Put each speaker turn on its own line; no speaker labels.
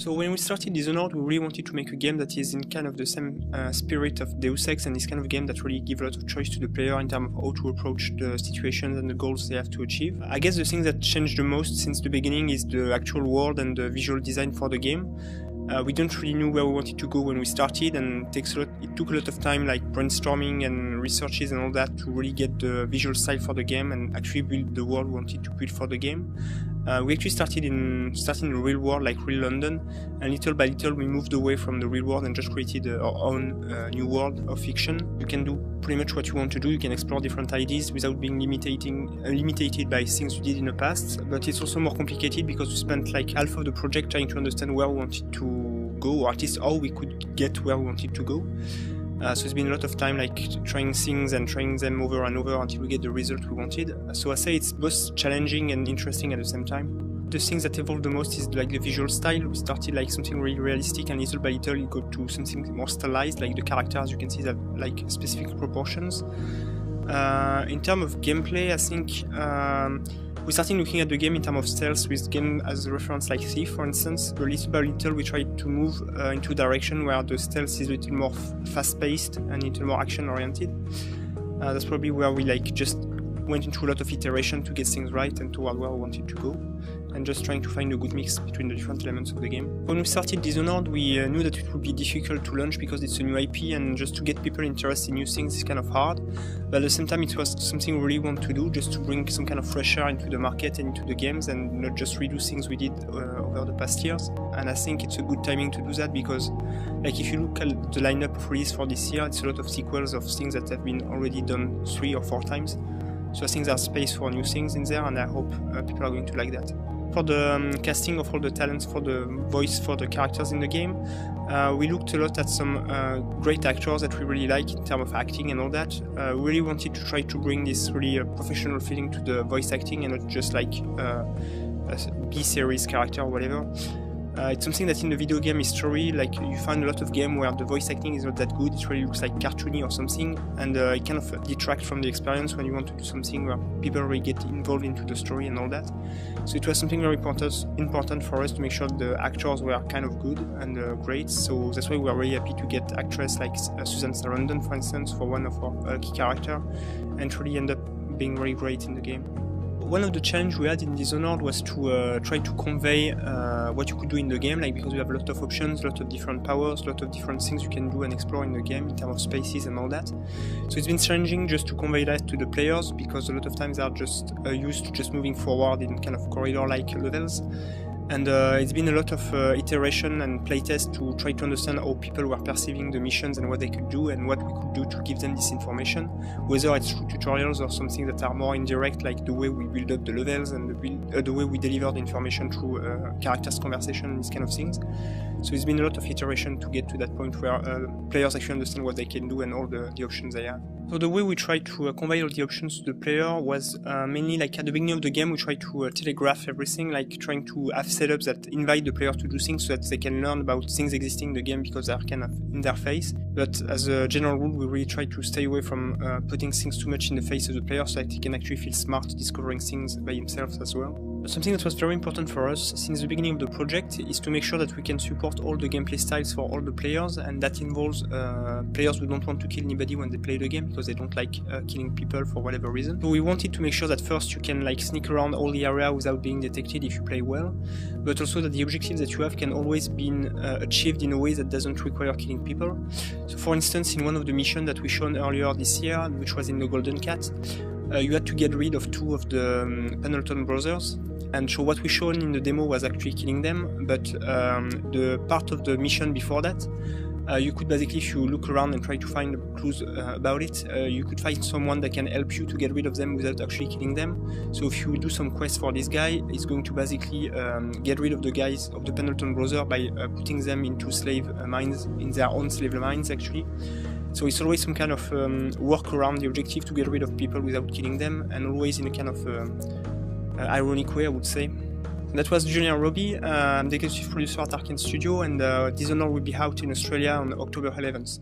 So when we started Dishonored, we really wanted to make a game that is in kind of the same spirit of Deus Ex, and this kind of game that really gives a lot of choice to the player in terms of how to approach the situations and the goals they have to achieve. I guess the thing that changed the most since the beginning is the actual world and the visual design for the game. We don't really know where we wanted to go when we started, and it took a lot of time, like brainstorming and researches and all that, to really get the visual style for the game and actually build the world we wanted to build for the game. We actually started in the real world, like real London, and little by little we moved away from the real world and just created our own new world of fiction. You can do pretty much what you want to do. You can explore different ideas without being limited by things you did in the past, but it's also more complicated because we spent like half of the project trying to understand where we wanted to go, or at least how we could get where we wanted to go. So it's been a lot of time like trying things and trying them over and over until we get the result we wanted. So I say it's both challenging and interesting at the same time. The things that evolved the most is like the visual style. We started like something really realistic, and little by little it got to something more stylized, like the characters you can see that like specific proportions. In terms of gameplay, I think we started looking at the game in terms of stealth, with game as a reference like Thief, for instance. But little by little we tried to move into a direction where the stealth is a little more fast-paced and a little more action-oriented. That's probably where we like just went into a lot of iteration to get things right and toward where we wanted to go, and just trying to find a good mix between the different elements of the game. When we started Dishonored, we knew that it would be difficult to launch because it's a new IP, and just to get people interested in new things is kind of hard. But at the same time, it was something we really want to do, just to bring some kind of fresh air into the market and into the games, and not just redo things we did over the past years. And I think it's a good timing to do that, because like if you look at the lineup of release for this year, it's a lot of sequels of things that have been already done 3 or 4 times. So I think there's space for new things in there, and I hope people are going to like that. For the casting of all the talents for the voice for the characters in the game, we looked a lot at some great actors that we really like in terms of acting and all that. We really wanted to try to bring this really professional feeling to the voice acting, and not just like a B-series character or whatever. It's something that in the video game history, like you find a lot of games where the voice acting is not that good, it really looks like cartoony or something, and it kind of detracts from the experience when you want to do something where people really get involved into the story and all that. So it was something very important for us to make sure the actors were kind of good and great, so that's why we were really happy to get actress like Susan Sarandon, for instance, for one of our key characters, and really end up being very great in the game. One of the challenges we had in Dishonored was to try to convey what you could do in the game, like because we have a lot of options, a lot of different powers, a lot of different things you can do and explore in the game in terms of spaces and all that. So it's been challenging just to convey that to the players, because a lot of times they are just used to just moving forward in kind of corridor-like levels. And it's been a lot of iteration and playtest to try to understand how people were perceiving the missions and what they could do and what we could do to give them this information, whether it's through tutorials or something that are more indirect, like the way we build up the levels and the way we deliver the information through characters' conversation and these kind of things. So it's been a lot of iteration to get to that point where players actually understand what they can do and all the options they have. So the way we tried to convey all the options to the player was mainly like at the beginning of the game we tried to telegraph everything, like trying to have setups that invite the player to do things so that they can learn about things existing in the game because they're kind of in their face. But as a general rule, we really try to stay away from putting things too much in the face of the player so that he can actually feel smart discovering things by himself as well. Something that was very important for us since the beginning of the project is to make sure that we can support all the gameplay styles for all the players, and that involves players who don't want to kill anybody when they play the game because they don't like killing people for whatever reason. So we wanted to make sure that first you can like sneak around all the area without being detected if you play well, but also that the objectives that you have can always be achieved in a way that doesn't require killing people. So for instance, in one of the missions that we shown earlier this year, which was in the Golden Cat, you had to get rid of 2 of the Pendleton brothers. And so what we shown in the demo was actually killing them, but the part of the mission before that, you could basically, if you look around and try to find clues about it, you could find someone that can help you to get rid of them without actually killing them. So if you do some quest for this guy, he's going to basically get rid of the guys of the Pendleton brothers by putting them into slave mines, in their own slave mines actually. So it's always some kind of work around the objective to get rid of people without killing them, and always in a kind of ironic way, I would say. That was Julien and Roby. I'm the executive producer at Arkane Studio, and Dishonored will be out in Australia on October 11th.